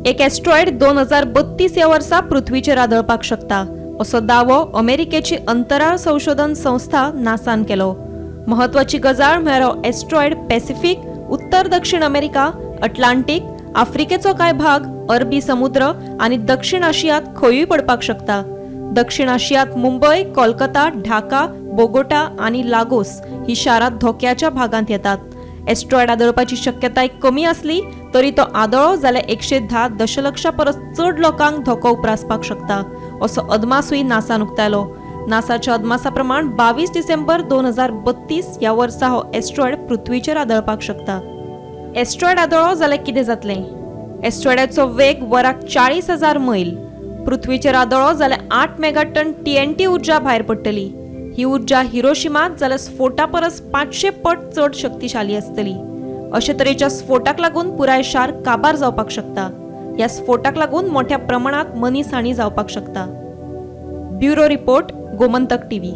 एक एस्ट्रॉइड 2032 या वर्सा पृथ्वीचेर आदळपाक शकता असो दावो अमेरिकेची अंतराळ संशोधन संस्था नासान केलो। महत्वाची गजाल म्हळ्यार हो एस्ट्रॉइड पॅसिफिक, उत्तर दक्षिण अमेरिका, अटलांटिक, आफ्रिकेचो कांय भाग, अरबी समुद्र आणि दक्षिण आशियात खंयूय पडपाक शकता। दक्षिण आशियात मुंबई, कोलकाता, ढाका, बोगोटा आणि लागोस ही शारां धोक्याच्या भागांत येतात। एस्ट्रॉइड आदळपाची शक्यताय कमी असली तरी तो आदळो जाल्यार 110 दशलक्षा परस चड लोकांक धोको उप्रासपाक शकता असो अदमासूय नासान उक्तायलो। नासाच्या अदमासा प्रमाण 22 डिसेंबर 2032 या वर्सा हो एस्ट्रॉइड पृथ्वीचेर आदळपाक शकता। एस्ट्रॉइड आदळो जाल्यार कितें जातलें? एस्ट्रॉइडाचो वेग वराक 40,000 मैल। पृथ्वीचेर आदळो जाल्यार 8 मेगाटन TNT उर्जा भायर पडटली। ही उर्जा हिरोशिमात जाल्यार स्फोटा परस 500 पट चड शक्तिशाली आसतली। अशे तरेच्या स्फोटाक लागून पुराय शार काबार जावपाक शकता। ह्या स्फोटाक लागून मोठ्या प्रमाणात मनीसहानी जावपाक शकता। Bureau report, Gomantak TV.